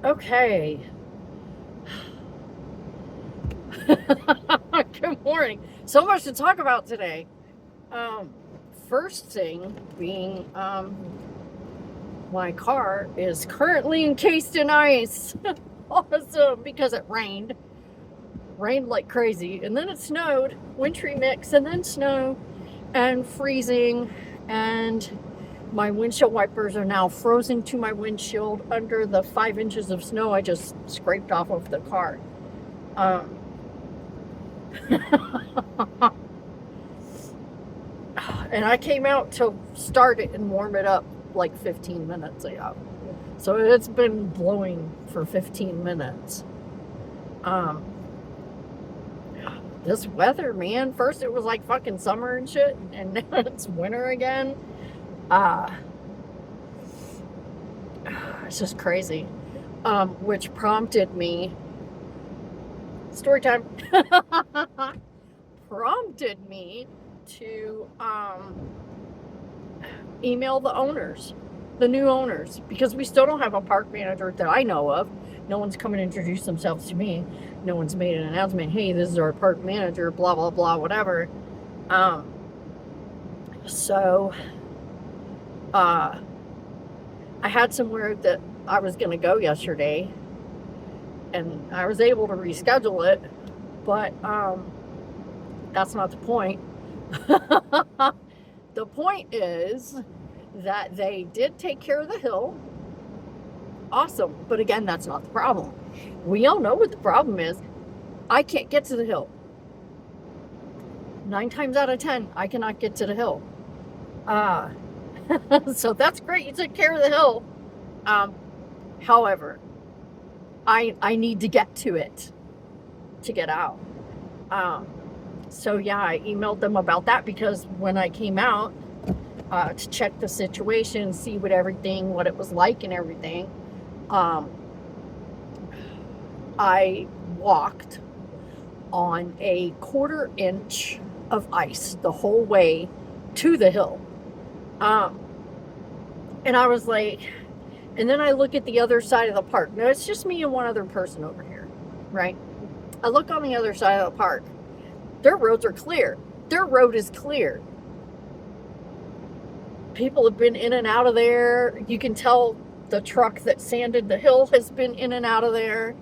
Okay. Good morning. So much to talk about today. Um, First thing being, my car is currently encased in ice. Awesome, because it rained like crazy, and then it snowed, wintry mix, and then snow, and freezing, and my windshield wipers are now frozen to my windshield under the 5 inches of snow I just scraped off of the car. Um, and I came out to start it and warm it up like 15 minutes ago. So it's been blowing for 15 minutes. Um, this weather, man. First it was like fucking summer and shit, and now it's winter again. Uh, it's just crazy. Which prompted me, story time, prompted me to email the owners, the new owners, because we still don't have a park manager that I know of. No one's come and introduced themselves to me. No one's made an announcement, hey, this is our park manager, blah, blah, blah, whatever. So I had somewhere that I was going to go yesterday, and I was able to reschedule it, but that's not the point. The point is that they did take care of the hill. Awesome. But again, that's not the problem. We all know what the problem is. I can't get to the hill. 9 times out of 10, I cannot get to the hill. So that's great. You took care of the hill. However, I need to get to it to get out. So yeah, I emailed them about that, because when I came out to check the situation, see what it was like and everything, I walked on a 1/4 inch of ice the whole way to the hill. And I was like, and then I look at the other side of the park. Now it's just me and one other person over here, right? I look on the other side of the park. Their roads are clear. Their road is clear. People have been in and out of there. You can tell the truck that sanded the hill has been in and out of there.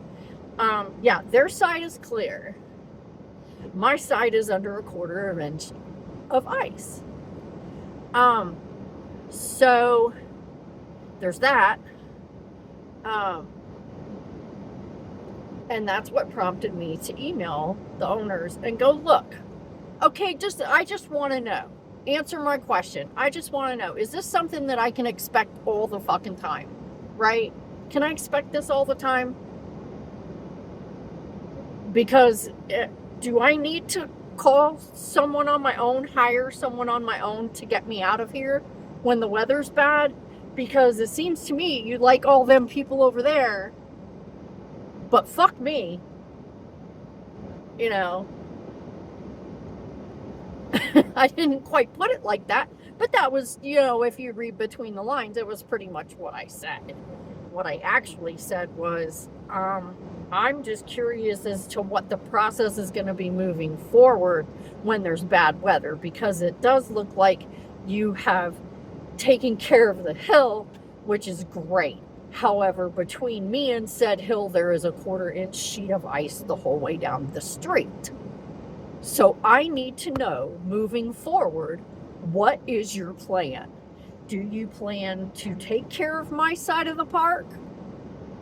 Yeah, their side is clear. My side is under a 1/4 inch of ice. So there's that. And that's what prompted me to email the owners and go, look, okay, I just want to know. Answer my question. I just want to know, is this something that I can expect all the fucking time? Right? Can I expect this all the time? Because do I need to call someone on my own, hire someone on my own to get me out of here when the weather's bad? Because it seems to me you like all them people over there, but fuck me. You know, I didn't quite put it like that, but that was, if you read between the lines, it was pretty much what I said. What I actually said was, I'm just curious as to what the process is going to be moving forward when there's bad weather, because it does look like you have taken care of the hill, which is great. However, between me and said hill, there is a 1/4 inch sheet of ice the whole way down the street. So I need to know, moving forward, what is your plan? Do you plan to take care of my side of the park?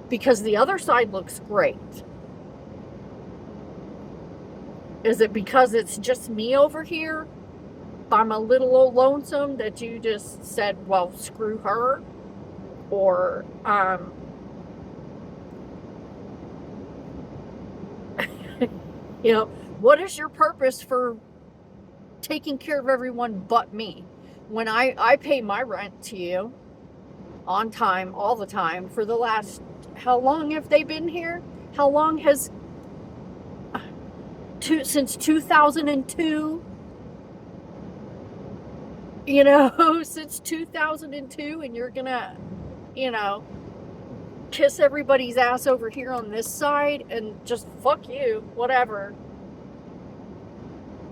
Because the other side looks great. Is it because it's just me over here? I'm a little old lonesome that you just said, well, screw her? Or, what is your purpose for taking care of everyone but me? When I pay my rent to you on time, all the time, for the last, how long have they been here? How long has, since 2002? Since 2002, and you're gonna, kiss everybody's ass over here on this side and just fuck you, whatever.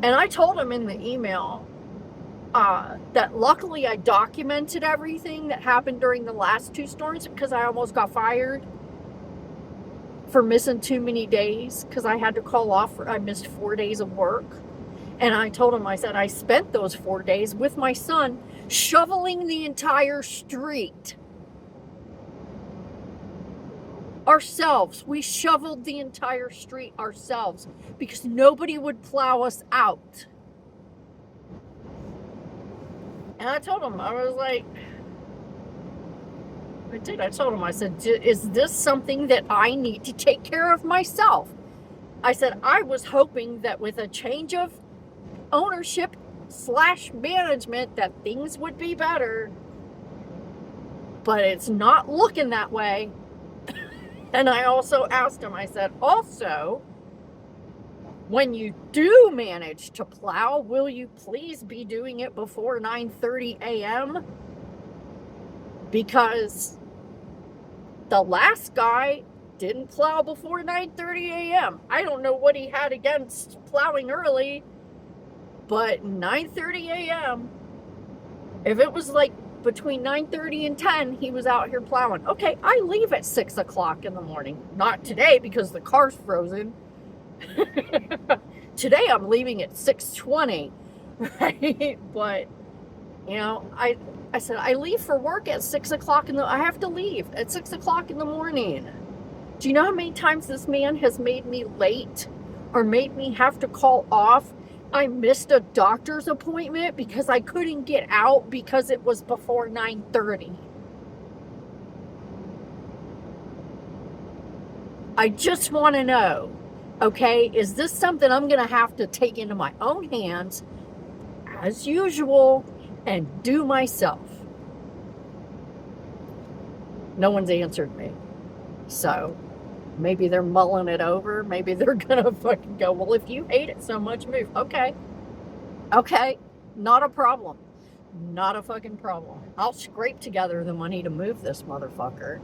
And I told him in the email that luckily I documented everything that happened during the last 2 storms, because I almost got fired for missing too many days, because I had to call off. I missed 4 days of work. And I told him, I said, I spent those 4 days with my son shoveling the entire street. Ourselves. We shoveled the entire street ourselves because nobody would plow us out. And I told him, I was like, I told him, I said, is this something that I need to take care of myself? I said, I was hoping that with a change of ownership / management that things would be better. But it's not looking that way. And I also asked him, I said, also, when you do manage to plow, will you please be doing it before 9:30 a.m.? Because the last guy didn't plow before 9:30 a.m. I don't know what he had against plowing early, but 9:30 a.m., if it was like between 9:30 and 10, he was out here plowing. Okay, I leave at 6 o'clock in the morning. Not today because the car's frozen. Today I'm leaving at 6:20, right? But, you know, I said, I leave for work at 6 o'clock I have to leave at 6 o'clock in the morning. Do you know how many times this man has made me late or made me have to call off? I missed a doctor's appointment because I couldn't get out because it was before 9:30. I just want to know, okay, is this something I'm going to have to take into my own hands, as usual, and do myself? No one's answered me. So maybe they're mulling it over. Maybe they're going to fucking go, well, if you hate it so much, move. Okay. Okay. Not a problem. Not a fucking problem. I'll scrape together the money to move this motherfucker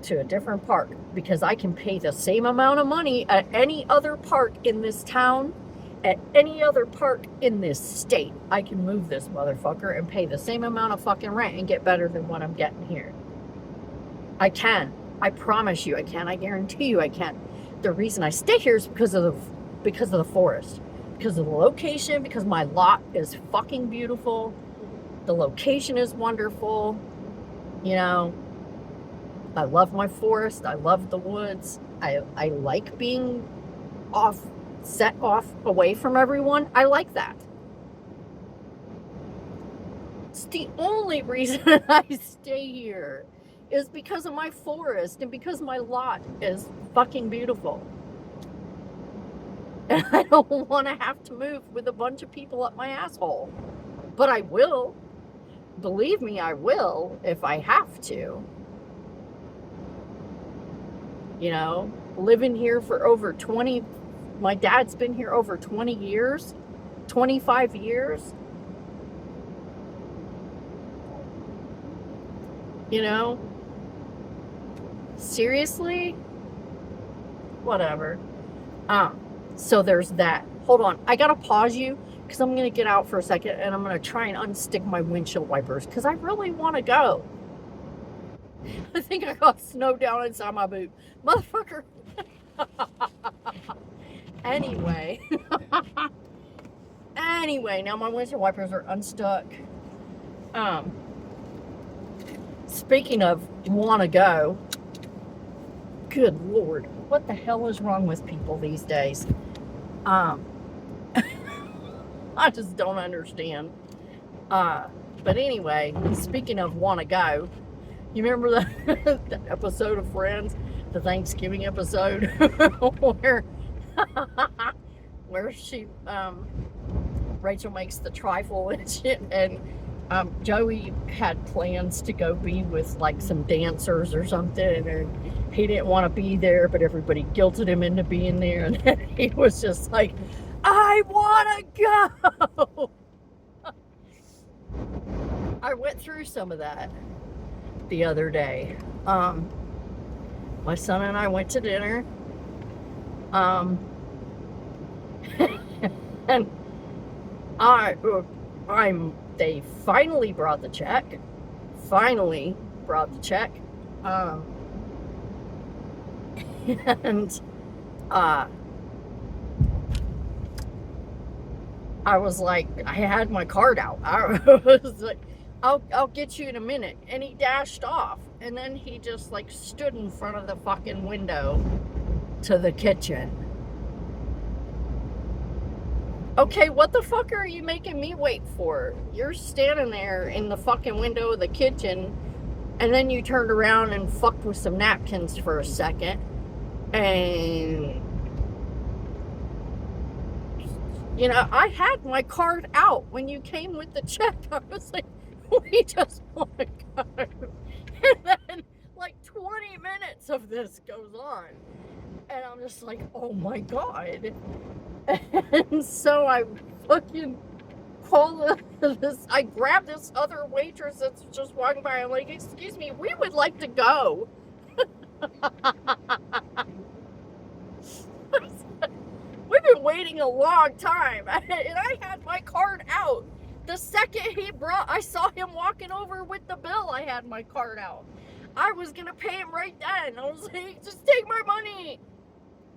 to a different park, because I can pay the same amount of money at any other park in this town, at any other park in this state. I can move this motherfucker and pay the same amount of fucking rent and get better than what I'm getting here. I can. I promise you I can. I guarantee you I can. The reason I stay here is because of the forest. Because of the location, because my lot is fucking beautiful. The location is wonderful. You know, I love my forest. I love the woods. I like being set off away from everyone. I like that. It's the only reason I stay here is because of my forest and because my lot is fucking beautiful. And I don't want to have to move with a bunch of people up my asshole. But I will. Believe me, I will if I have to. You know, living here for over 20, my dad's been here over 20 years, 25 years. You know, seriously? Whatever. So there's that. Hold on. I gotta pause you because I'm gonna get out for a second and I'm gonna try and unstick my windshield wipers because I really want to go. I think I got snow down inside my boot. Motherfucker. Anyway. Anyway, now my windshield wipers are unstuck. Speaking of want to go, good Lord, what the hell is wrong with people these days? I just don't understand. But anyway, speaking of want to go, you remember the episode of Friends, the Thanksgiving episode, where she, Rachel makes the trifle and shit, and Joey had plans to go be with like some dancers or something, and he didn't want to be there, but everybody guilted him into being there, and then he was just like, I want to go. I went through some of that the other day. My son and I went to dinner. Um, and they finally brought the check. Finally brought the check. Um, and I was like, I had my card out. I was like, I'll get you in a minute. And he dashed off. And then he just like stood in front of the fucking window to the kitchen. Okay, what the fuck are you making me wait for? You're standing there in the fucking window of the kitchen, and then you turned around and fucked with some napkins for a second. And, you know, I had my card out when you came with the check. I was like, we just want to go. And then, like, 20 minutes of this goes on. And I'm just like, oh my God. And so I fucking call this, I grab this other waitress that's just walking by. I'm like, excuse me, we would like to go. We've been waiting a long time. And I had my card out. The second I saw him walking over with the bill, I had my card out. I was going to pay him right then. I was like, just take my money.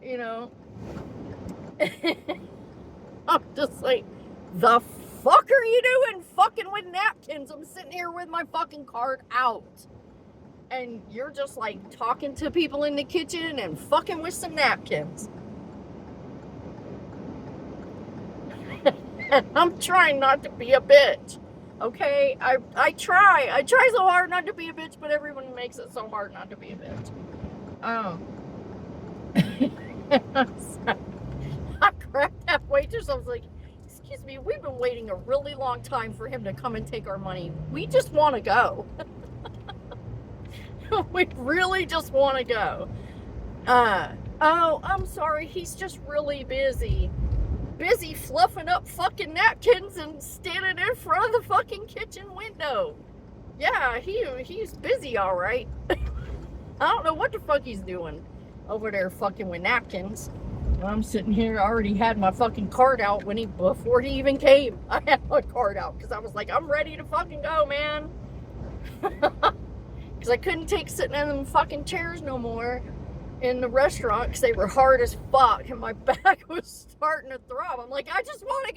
You know? I'm just like, the fuck are you doing fucking with napkins? I'm sitting here with my fucking card out. And you're just like talking to people in the kitchen and fucking with some napkins. And I'm trying not to be a bitch. Okay? I try so hard not to be a bitch, but everyone makes it so hard not to be a bitch. I grabbed that waitress. I was like, excuse me, we've been waiting a really long time for him to come and take our money. We just want to go. We really just want to go. Oh, I'm sorry. He's just really busy. Busy fluffing up fucking napkins and standing in front of the fucking kitchen window. Yeah, he's busy, all right. I don't know what the fuck he's doing over there fucking with napkins. I'm sitting here, I already had my fucking card out before he even came. I had my card out because I was like, I'm ready to fucking go, man. Because I couldn't take sitting in them fucking chairs no more in the restaurant because they were hard as fuck and my back was starting to throb. I'm like, I just want to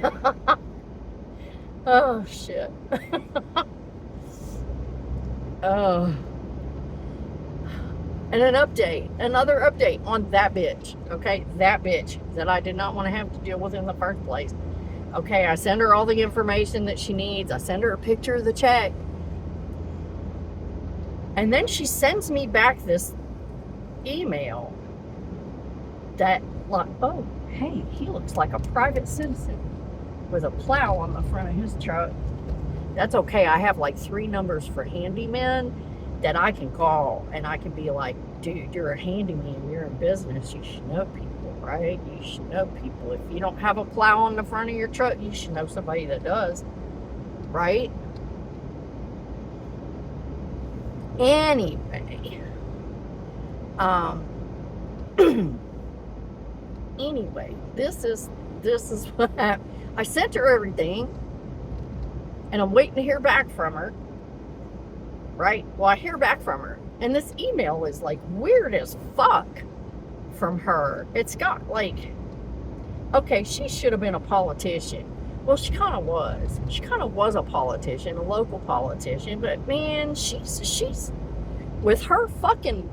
go. Oh, shit. Oh. And another update on that bitch, okay? That bitch that I did not want to have to deal with in the first place. Okay, I send her all the information that she needs. I send her a picture of the check. And then she sends me back this email that, like, oh, hey, he looks like a private citizen with a plow on the front of his truck. That's okay. I have like 3 numbers for handymen that I can call, and I can be like, dude, you're a handyman, you're in business, you should know people, right? You should know people. If you don't have a plow on the front of your truck, you should know somebody that does, right? Anyway, anyway, this is what happened. I sent her everything, and I'm waiting to hear back from her. Right? Well, I hear back from her, and this email is like weird as fuck from her. It's got like, okay, she should have been a politician. Well, she kind of was. She kind of was a politician, a local politician, but man, she's with her fucking,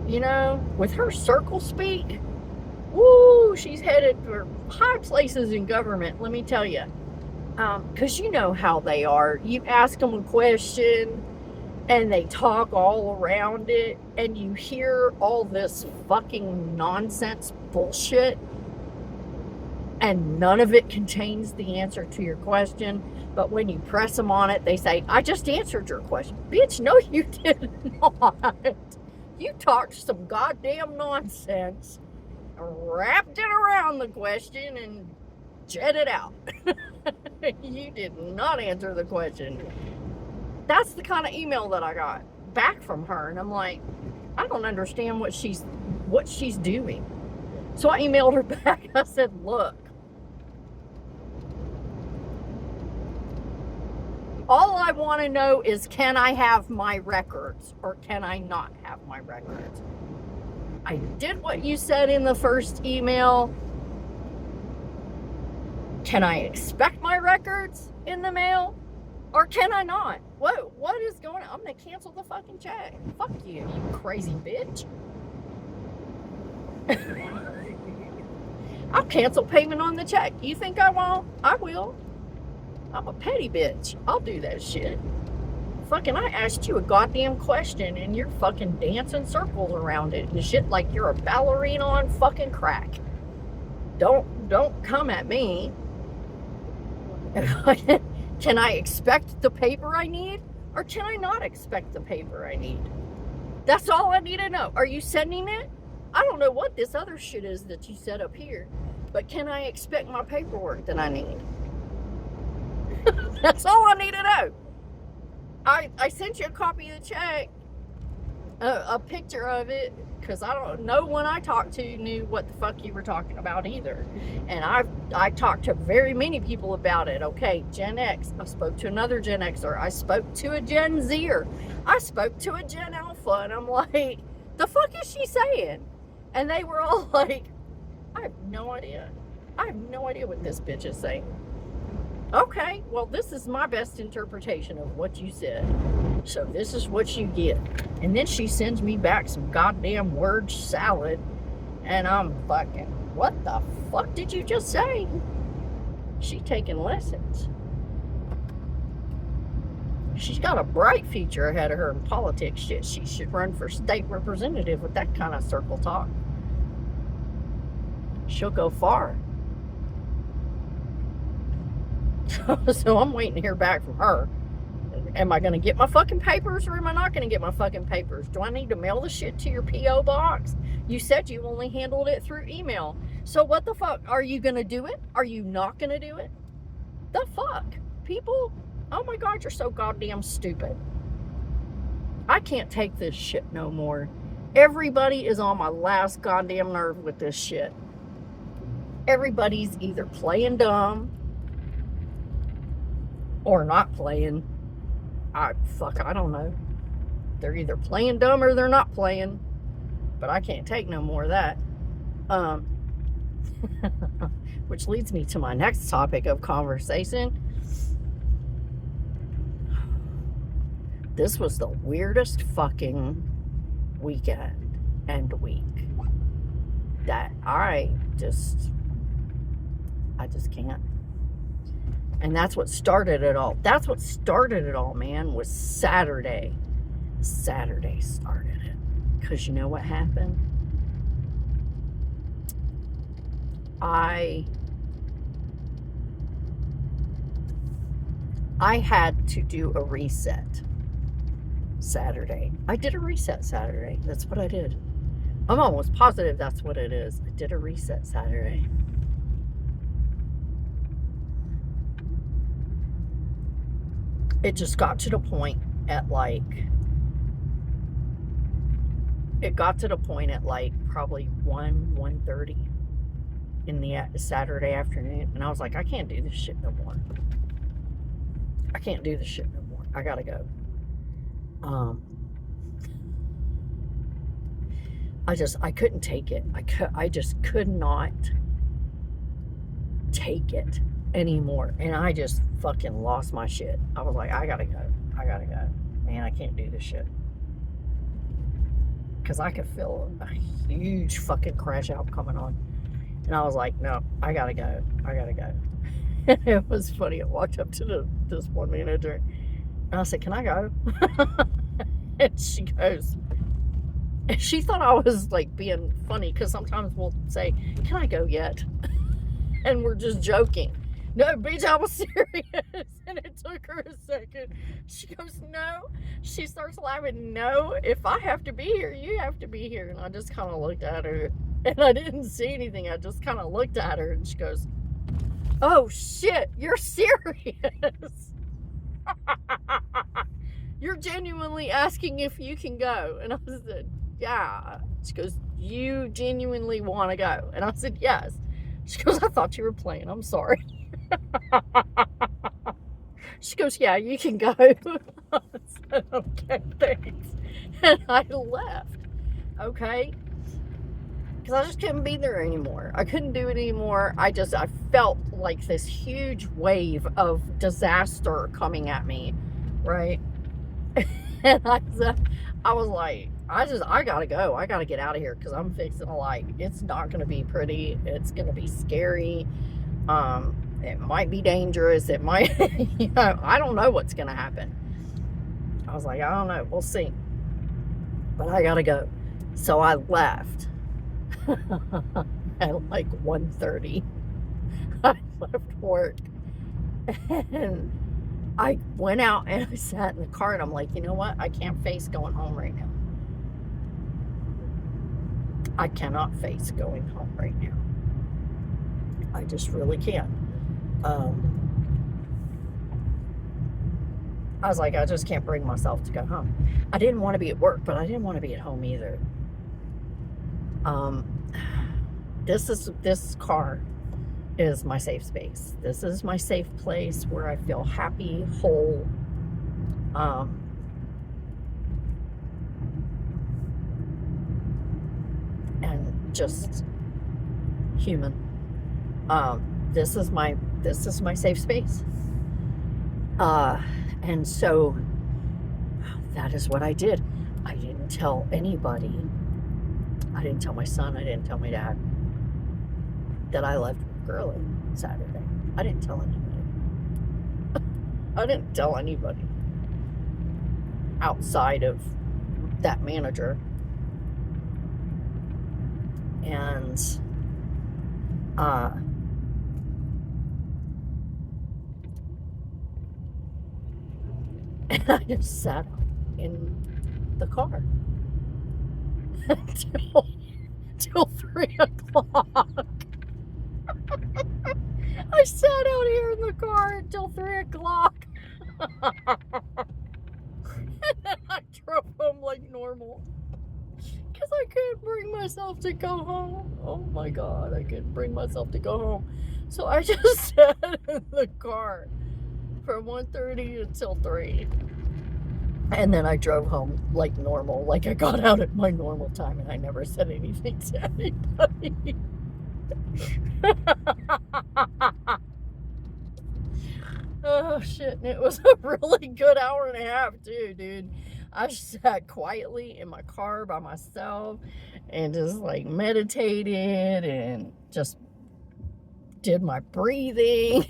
you know, with her circle speak. Woo, she's headed for high places in government, let me tell you. Because you know how they are. You ask them a question, and they talk all around it, and you hear all this fucking nonsense bullshit, and none of it contains the answer to your question. But when you press them on it, they say, I just answered your question. Bitch, no, you did not. You talked some goddamn nonsense, wrapped it around the question, and jet it out. You did not answer the question. That's the kind of email that I got back from her, and I'm like, I don't understand what she's doing. So I emailed her back. I said, look, all I want to know is, can I have my records or can I not have my records? I did what you said in the first email. Can I expect my records in the mail or can I not? What is going on? I'm going to cancel the fucking check. Fuck you, you crazy bitch. I'll cancel payment on the check. You think I won't? I will. I'm a petty bitch. I'll do that shit. Fucking, I asked you a goddamn question and you're fucking dancing circles around it and shit like you're a ballerina on fucking crack. Don't come at me. Can I expect the paper I need or can I not expect the paper I need? That's all I need to know. Are you sending it? I don't know what this other shit is that you set up here, but can I expect my paperwork that I need? That's all I need to know. I sent you a copy of the check, a picture of it, because I don't know, when I talked to knew what the fuck you were talking about either. And I talked to very many people about it. Okay, Gen X. I spoke to another Gen Xer. I spoke to a Gen Zer. I spoke to a Gen Alpha. And I'm like, the fuck is she saying? And they were all like, I have no idea. I have no idea what this bitch is saying. Okay, well, this is my best interpretation of what you said. So this is what you get. And then she sends me back some goddamn word salad. And I'm fucking, what the fuck did you just say? She taking lessons. She's got a bright future ahead of her in politics. Shit, she should run for state representative with that kind of circle talk. She'll go far. So I'm waiting to hear back from her. Am I going to get my fucking papers or am I not going to get my fucking papers? Do I need to mail the shit to your P.O. box? You said you only handled it through email. So what the fuck? Are you going to do it? Are you not going to do it? The fuck? People, oh my God, you're so goddamn stupid. I can't take this shit no more. Everybody is on my last goddamn nerve with this shit. Everybody's either playing dumb or not playing. I don't know. They're either playing dumb or they're not playing. But I can't take no more of that. Which leads me to my next topic of conversation. This was the weirdest fucking weekend and week that I just can't. And that's what started it all. That's what started it all, man, was Saturday. Saturday started it. Because you know what happened? I had to do a reset Saturday. I did a reset Saturday. That's what I did. I'm almost positive that's what it is. I did a reset Saturday. It just got to the point at like, probably 1:30 in the Saturday afternoon. And I was like, I can't do this shit no more. I can't do this shit no more. I gotta go. I couldn't take it. I just could not take it anymore. And I just fucking lost my shit. I was like, I gotta go. Man, I can't do this shit. Because I could feel a huge fucking crash out coming on. And I was like, no, I gotta go. It was funny. I walked up to this one manager and I said, can I go? And she goes, and she thought I was like being funny, because sometimes we'll say, can I go yet? And we're just joking. No, bitch, I was serious. And it took her a second. She goes, no. She starts laughing. No, if I have to be here, you have to be here. And I just kind of looked at her. And I didn't see anything. I just kind of looked at her. And she goes, oh shit, you're serious. You're genuinely asking if you can go. And I said, yeah. She goes, you genuinely want to go? And I said, yes. She goes, I thought you were playing. I'm sorry. She goes, yeah, you can go. I said, okay, thanks. And I left. Okay. Because I just couldn't be there anymore. I couldn't do it anymore. I felt like this huge wave of disaster coming at me, right? And I was like, I gotta go. I gotta get out of here because I'm fixing to, like, it's not gonna be pretty. It's gonna be scary. It might be dangerous. It might, I don't know what's gonna happen. I was like, I don't know. We'll see. But I gotta go. So I left at like 1:30. I left work and I went out and I sat in the car and I'm like, you know what? I can't face going home right now. I cannot face going home right now. I just really can't. I was like, I just can't bring myself to go home. I didn't want to be at work, but I didn't want to be at home either. This car is my safe space. This is my safe place where I feel happy, whole, and just human. This is my safe space. And so that is what I did. I didn't tell anybody. I didn't tell my son. I didn't tell my dad that I left early Saturday. I didn't tell anybody. I didn't tell anybody outside of that manager. And and I just sat in the car till 3 o'clock. I sat out here in the car until 3 o'clock. And then I drove home like normal. Because I couldn't bring myself to go home. Oh my God, I couldn't bring myself to go home. So I just sat in the car from 1:30 until 3. And then I drove home like normal. Like I got out at my normal time and I never said anything to anybody. Oh shit, and it was a really good hour and a half too, dude. I sat quietly in my car by myself and just like meditated and just did my breathing.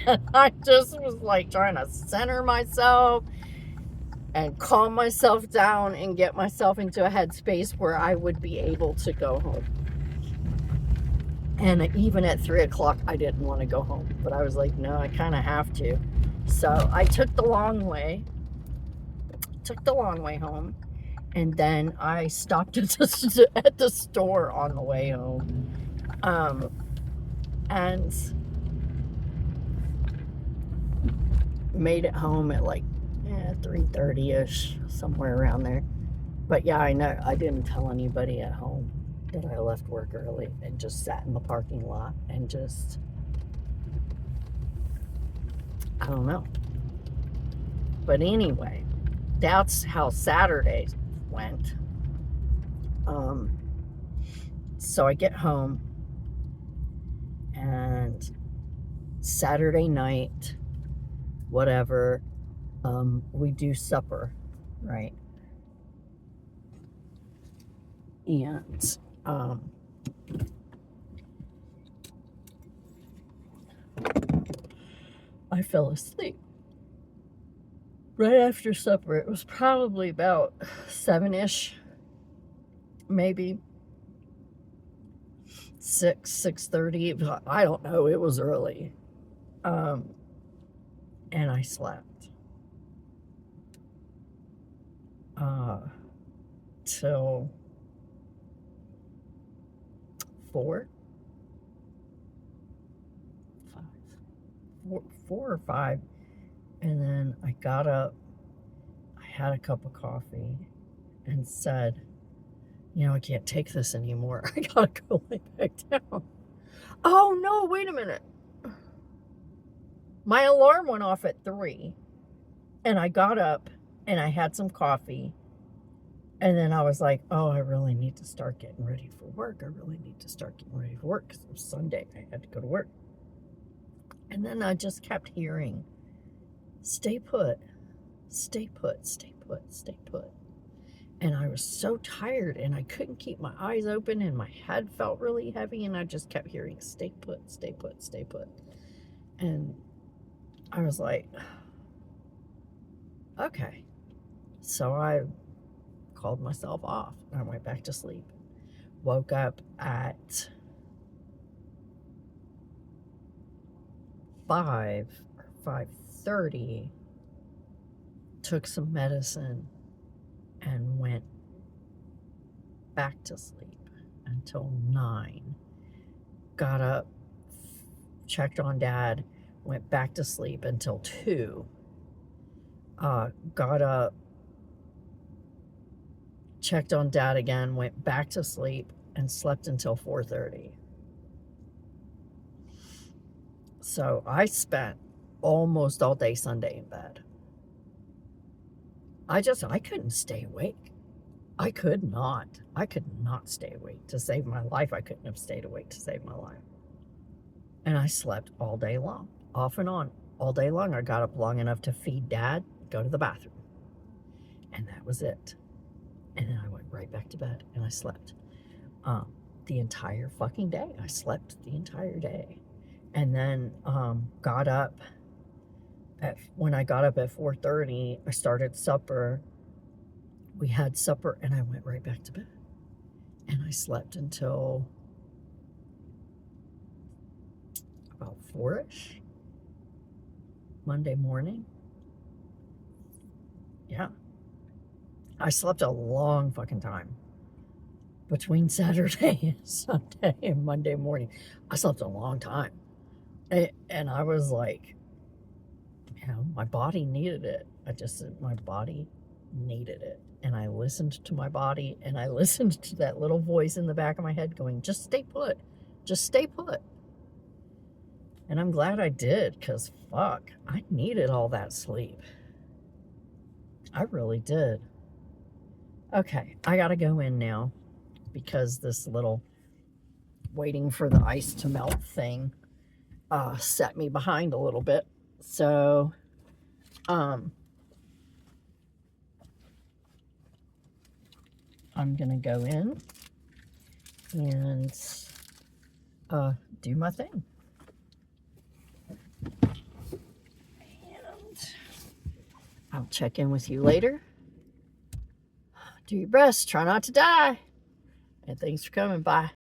And I just was like trying to center myself and calm myself down and get myself into a headspace where I would be able to go home. And even at 3 o'clock, I didn't want to go home. But I was like, no, I kind of have to. So I took the long way home. And then I stopped at the store on the way home. And made it home at like 3:30-ish, somewhere around there. But yeah, I know I didn't tell anybody at home that I left work early and just sat in the parking lot and just, I don't know. But anyway, that's how Saturday went. So I get home and Saturday night, whatever, we do supper, right? And I fell asleep right after supper. It was probably about 7-ish, maybe 6:30. I don't know. It was early. And I slept till 4, 5, 4 or 5. And then I got up, I had a cup of coffee, and said, I can't take this anymore. I gotta go lay back down. Oh, no, wait a minute. My alarm went off at 3, and I got up, and I had some coffee, and then I was like, oh, I really need to start getting ready for work. I really need to start getting ready for work because it was Sunday. I had to go to work. And then I just kept hearing, stay put, stay put, stay put, stay put. And I was so tired, and I couldn't keep my eyes open, and my head felt really heavy, and I just kept hearing, stay put, stay put, stay put. And I was like, okay. So I called myself off. I went back to sleep. Woke up at 5 or 5:30, took some medicine, and went back to sleep until 9. Got up, checked on Dad, went back to sleep until 2. Got up, checked on Dad again, went back to sleep, and slept until 4:30. So I spent almost all day Sunday in bed. I couldn't stay awake. I could not stay awake to save my life. I couldn't have stayed awake to save my life. And I slept all day long, off and on, all day long. I got up long enough to feed Dad, go to the bathroom. And that was it. And then I went right back to bed, and I slept the entire fucking day. I slept the entire day. And then got up. When I got up at 4:30, I started supper. We had supper, and I went right back to bed. And I slept until about 4-ish Monday morning. Yeah. I slept a long fucking time. Between Saturday and Sunday and Monday morning, I slept a long time. And I was like, my body needed it. My body needed it. And I listened to my body, and I listened to that little voice in the back of my head going, just stay put. Just stay put. And I'm glad I did, because fuck, I needed all that sleep. I really did. Okay, I gotta go in now, because this little waiting for the ice to melt thing set me behind a little bit. So, I'm gonna go in and do my thing. And I'll check in with you later. Do your best. Try not to die. And thanks for coming. Bye.